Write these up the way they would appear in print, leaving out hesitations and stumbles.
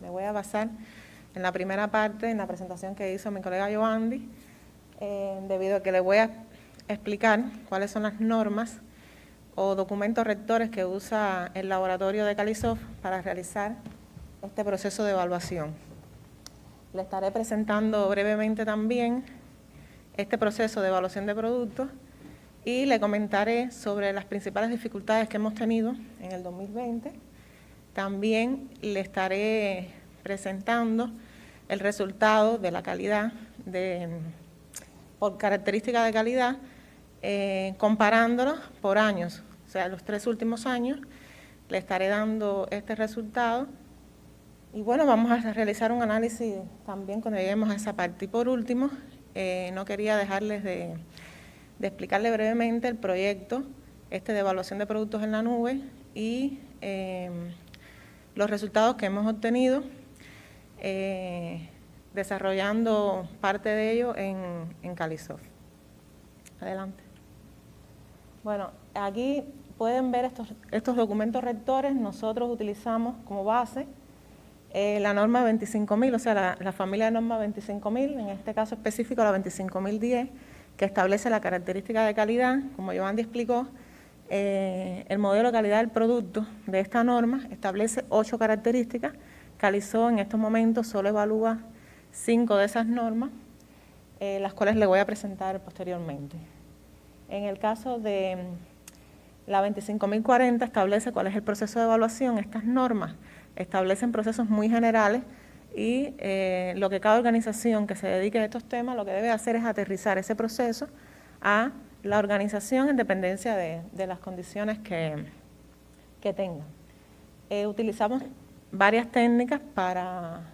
Me voy a basar en la primera parte, en la presentación que hizo mi colega Yoandi, debido a que le voy a explicar cuáles son las normas o documentos rectores que usa el laboratorio de Calisoft para realizar este proceso de evaluación. Le estaré presentando brevemente también este proceso de evaluación de productos y le comentaré sobre las principales dificultades que hemos tenido en el 2020. También le estaré presentando el resultado de la calidad, por características de calidad, comparándolos por años, o sea, los 3 últimos años, le estaré dando este resultado. Y bueno, vamos a realizar un análisis también cuando lleguemos a esa parte. Y por último, no quería dejarles de explicarle brevemente el proyecto de evaluación de productos en la nube y los resultados que hemos obtenido desarrollando parte de ello en Calisoft. Adelante. Bueno, aquí pueden ver estos documentos rectores. Nosotros utilizamos como base la norma 25.000, o sea, la familia de norma 25.000, en este caso específico la 25.010, que establece la característica de calidad. Como Yoandi explicó, el modelo de calidad del producto de esta norma establece 8 características. Calisoft en estos momentos solo evalúa 5 de esas normas, las cuales le voy a presentar posteriormente. En el caso de la 25.040 establece cuál es el proceso de evaluación. Estas normas establecen procesos muy generales y lo que cada organización que se dedique a estos temas lo que debe hacer es aterrizar ese proceso a la organización en dependencia de las condiciones que tengan. Utilizamos varias técnicas para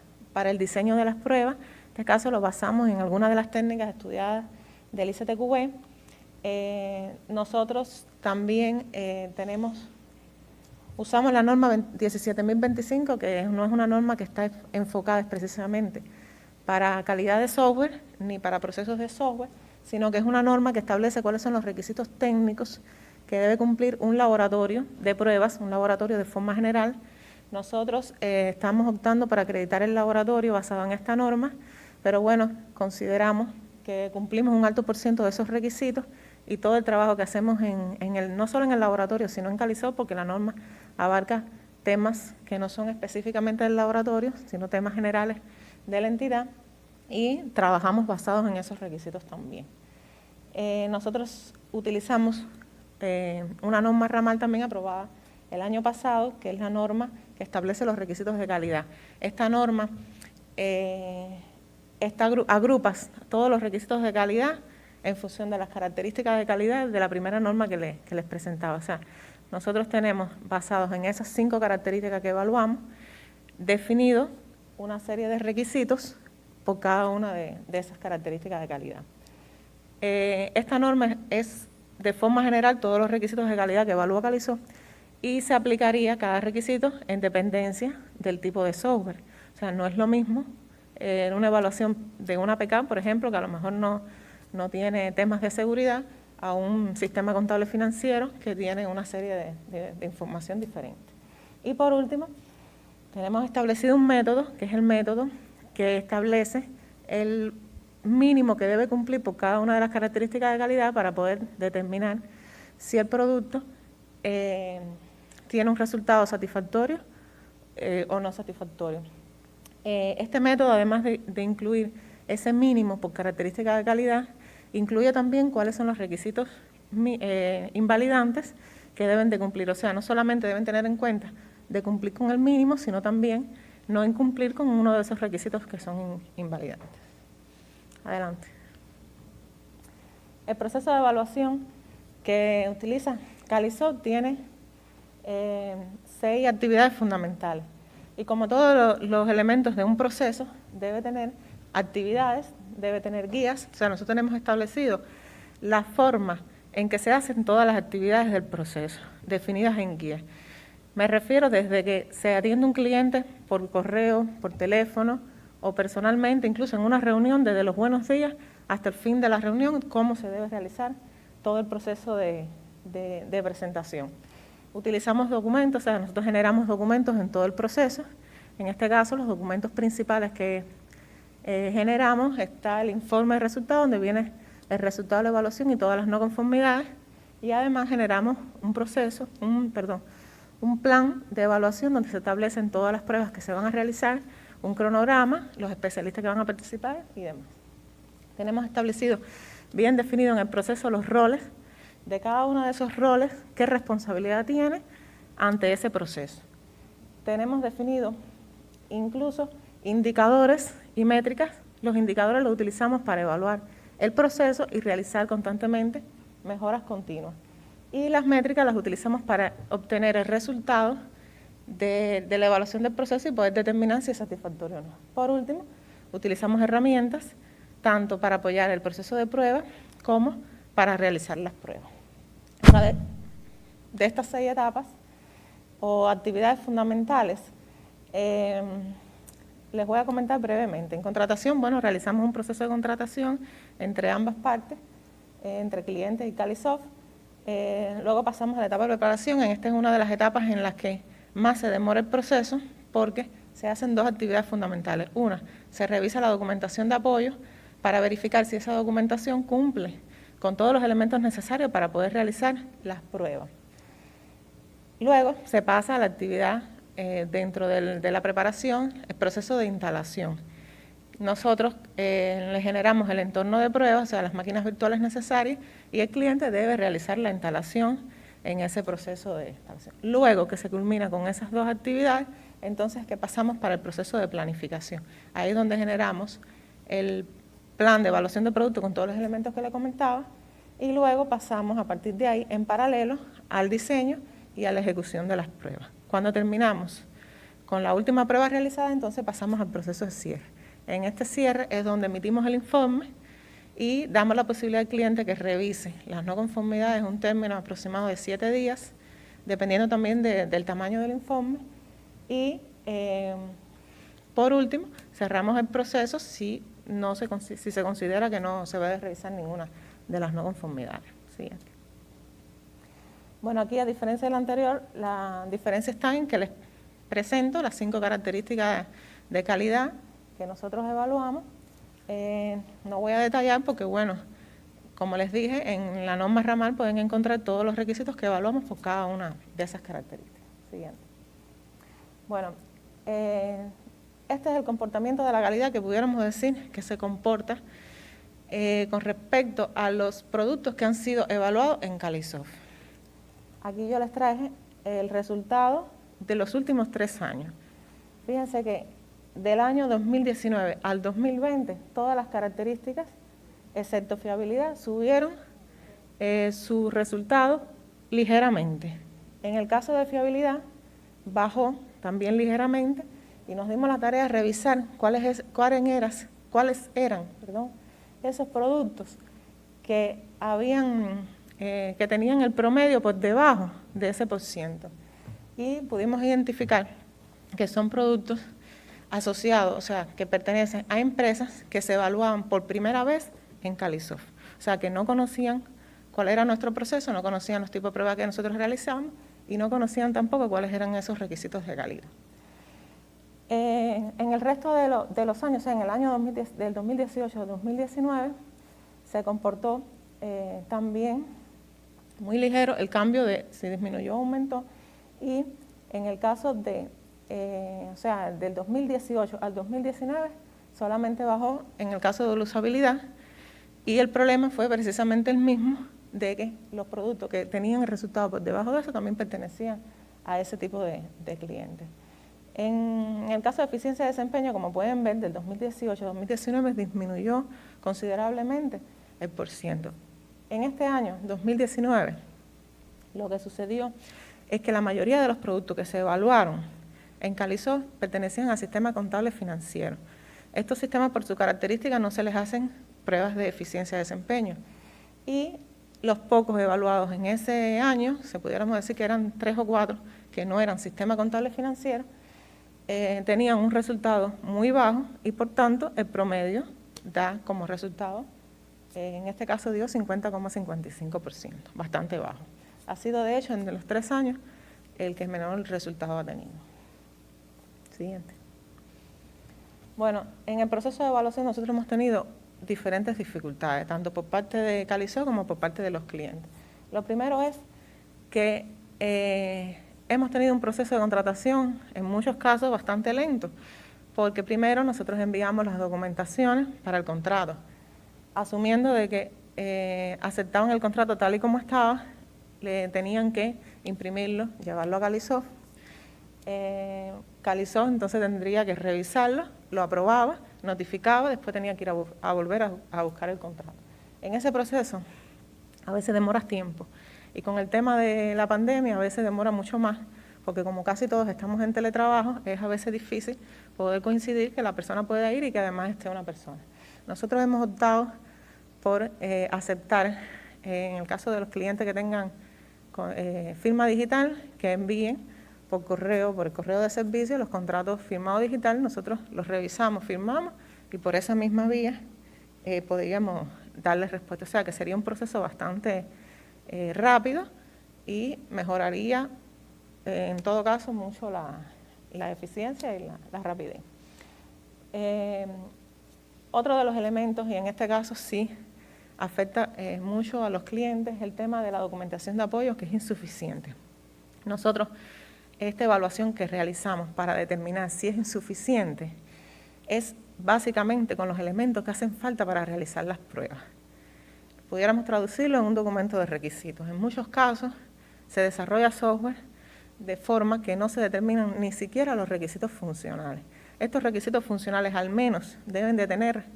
el diseño de las pruebas. En este caso lo basamos en algunas de las técnicas estudiadas del ICTQB. Nosotros también usamos la norma 17.025, que no es una norma que está enfocada precisamente para calidad de software ni para procesos de software, sino que es una norma que establece cuáles son los requisitos técnicos que debe cumplir un laboratorio de pruebas, un laboratorio de forma general. Nosotros estamos optando para acreditar el laboratorio basado en esta norma, pero bueno, consideramos que cumplimos un alto por ciento de esos requisitos y todo el trabajo que hacemos no solo en el laboratorio, sino en Calisoft, porque la norma abarca temas que no son específicamente del laboratorio, sino temas generales de la entidad, y trabajamos basados en esos requisitos también. Nosotros utilizamos una norma ramal también aprobada el año pasado, que es la norma que establece los requisitos de calidad. Esta norma agrupa todos los requisitos de calidad en función de las características de calidad de la primera norma que les presentaba. O sea, nosotros tenemos, basados en esas 5 características que evaluamos, definido una serie de requisitos por cada una de esas características de calidad. Esta norma es, de forma general, todos los requisitos de calidad que evalúa Calisoft y se aplicaría cada requisito en dependencia del tipo de software. O sea, no es lo mismo una evaluación de una APK, por ejemplo, que a lo mejor no tiene temas de seguridad, a un sistema contable financiero que tiene una serie de información diferente. Y por último, tenemos establecido un método, que es el método que establece el mínimo que debe cumplir por cada una de las características de calidad para poder determinar si el producto tiene un resultado satisfactorio o no satisfactorio. Este método, además de incluir ese mínimo por característica de calidad, incluye también cuáles son los requisitos invalidantes que deben de cumplir. O sea, no solamente deben tener en cuenta de cumplir con el mínimo, sino también no incumplir con uno de esos requisitos que son invalidantes. Adelante. El proceso de evaluación que utiliza Calisoft tiene 6 actividades fundamentales. Y como todos los elementos de un proceso, debe tener actividades, debe tener guías. O sea, nosotros tenemos establecido la forma en que se hacen todas las actividades del proceso, definidas en guías. Me refiero desde que se atiende un cliente por correo, por teléfono o personalmente, incluso en una reunión, desde los buenos días hasta el fin de la reunión, cómo se debe realizar todo el proceso de presentación. Utilizamos documentos, o sea, nosotros generamos documentos en todo el proceso, En este caso, los documentos principales que generamos, está el informe de resultado, donde viene el resultado de la evaluación y todas las no conformidades, y además generamos un plan de evaluación donde se establecen todas las pruebas que se van a realizar, un cronograma, los especialistas que van a participar y demás. Tenemos establecido, bien definido en el proceso, los roles de cada uno de esos roles, qué responsabilidad tiene ante ese proceso. Tenemos definido incluso indicadores y métricas. Los indicadores los utilizamos para evaluar el proceso y realizar constantemente mejoras continuas. Y las métricas las utilizamos para obtener el resultado de la evaluación del proceso y poder determinar si es satisfactorio o no. Por último, utilizamos herramientas tanto para apoyar el proceso de prueba como para realizar las pruebas. Una de estas 6 etapas o actividades fundamentales, les voy a comentar brevemente. En contratación, bueno, realizamos un proceso de contratación entre ambas partes, entre clientes y Calisoft. Luego pasamos a la etapa de preparación. Esta es una de las etapas en las que más se demora el proceso porque se hacen 2 actividades fundamentales. Una, se revisa la documentación de apoyo para verificar si esa documentación cumple con todos los elementos necesarios para poder realizar las pruebas. Luego se pasa a la actividad dentro de la preparación, el proceso de instalación. Nosotros le generamos el entorno de pruebas, o sea, las máquinas virtuales necesarias, y el cliente debe realizar la instalación en ese proceso de instalación. Luego que se culmina con esas 2 actividades, entonces que pasamos para el proceso de planificación. Ahí es donde generamos el plan de evaluación de producto con todos los elementos que le comentaba, y luego pasamos a partir de ahí en paralelo al diseño y a la ejecución de las pruebas. Cuando terminamos con la última prueba realizada, entonces pasamos al proceso de cierre. En este cierre es donde emitimos el informe y damos la posibilidad al cliente que revise las no conformidades en un término aproximado de 7 días, dependiendo también del tamaño del informe. Y por último, cerramos el proceso si se considera que no se debe revisar ninguna de las no conformidades. Siguiente. Bueno, aquí a diferencia del anterior, la diferencia está en que les presento las 5 características de calidad que nosotros evaluamos. No voy a detallar porque, bueno, como les dije, en la norma ramal pueden encontrar todos los requisitos que evaluamos por cada una de esas características. Siguiente. Bueno, este es el comportamiento de la calidad que pudiéramos decir que se comporta con respecto a los productos que han sido evaluados en Calisoft. Aquí yo les traje el resultado de los últimos 3 años. Fíjense que del año 2019 al 2020, todas las características, excepto fiabilidad, subieron su resultado ligeramente. En el caso de fiabilidad, bajó también ligeramente y nos dimos la tarea de revisar cuáles eran esos productos que tenían el promedio por debajo de ese %. Y pudimos identificar que son productos asociados, o sea, que pertenecen a empresas que se evaluaban por primera vez en Calisoft. O sea, que no conocían cuál era nuestro proceso, no conocían los tipos de pruebas que nosotros realizamos y no conocían tampoco cuáles eran esos requisitos de calidad. En el resto de los años, o sea, en el año del 2018 al 2019, se comportó también muy ligero el cambio de si disminuyó o aumentó, y en el caso del 2018 al 2019 solamente bajó en el caso de la usabilidad, y el problema fue precisamente el mismo, de que los productos que tenían el resultado por debajo de eso también pertenecían a ese tipo de clientes. En el caso de eficiencia de desempeño, como pueden ver, del 2018 al 2019 disminuyó considerablemente el %. En este año, 2019, lo que sucedió es que la mayoría de los productos que se evaluaron en Calisoft pertenecían al sistema contable financiero. Estos sistemas, por su característica, no se les hacen pruebas de eficiencia de desempeño. Y los pocos evaluados en ese año, se pudiéramos decir que eran 3 o 4, que no eran sistema contable financiero, tenían un resultado muy bajo y por tanto el promedio da como resultado, en este caso dio 50,55%, bastante bajo. Ha sido de hecho en los 3 años el que menor resultado ha tenido. Siguiente. Bueno, en el proceso de evaluación nosotros hemos tenido diferentes dificultades, tanto por parte de Calisoft como por parte de los clientes. Lo primero es que hemos tenido un proceso de contratación, en muchos casos, bastante lento, porque primero nosotros enviamos las documentaciones para el contrato, asumiendo de que aceptaban el contrato tal y como estaba, le tenían que imprimirlo, llevarlo a Calisoft. Calisoft entonces tendría que revisarlo, lo aprobaba, notificaba, después tenía que ir a volver a buscar el contrato. En ese proceso a veces demoras tiempo, y con el tema de la pandemia a veces demora mucho más, porque como casi todos estamos en teletrabajo, es a veces difícil poder coincidir que la persona pueda ir y que además esté una persona. Nosotros hemos optado por aceptar, en el caso de los clientes que tengan firma digital, que envíen por el correo de servicio, los contratos firmados digital, nosotros los revisamos, firmamos, y por esa misma vía podríamos darles respuesta. O sea que sería un proceso bastante rápido y mejoraría en todo caso mucho la eficiencia y la rapidez. Otro de los elementos, y en este caso sí afecta mucho a los clientes, es el tema de la documentación de apoyo, que es insuficiente. Nosotros, esta evaluación que realizamos para determinar si es insuficiente es básicamente con los elementos que hacen falta para realizar las pruebas. Pudiéramos traducirlo en un documento de requisitos. En muchos casos se desarrolla software de forma que no se determinan ni siquiera los requisitos funcionales. Estos requisitos funcionales al menos deben de tener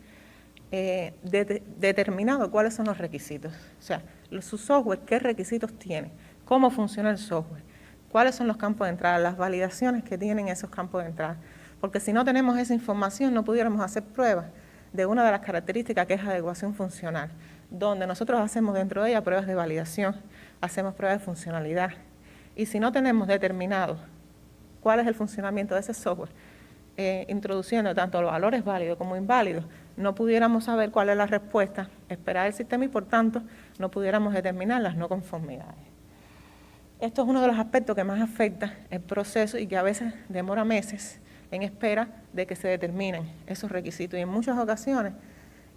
determinado cuáles son los requisitos. O sea, su software, qué requisitos tiene, cómo funciona el software, cuáles son los campos de entrada, las validaciones que tienen esos campos de entrada. Porque si no tenemos esa información, no pudiéramos hacer pruebas de una de las características que es adecuación funcional, donde nosotros hacemos dentro de ella pruebas de validación, hacemos pruebas de funcionalidad. Y si no tenemos determinado cuál es el funcionamiento de ese software, introduciendo tanto los valores válidos como inválidos, no pudiéramos saber cuál es la respuesta, esperar el sistema y por tanto no pudiéramos determinar las no conformidades. Esto es uno de los aspectos que más afecta el proceso y que a veces demora meses en espera de que se determinen esos requisitos. Y en muchas ocasiones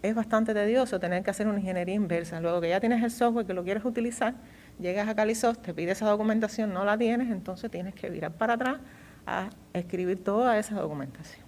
es bastante tedioso tener que hacer una ingeniería inversa. Luego que ya tienes el software que lo quieres utilizar, llegas a Calisoft, te pide esa documentación, no la tienes, entonces tienes que virar para atrás a escribir toda esa documentación.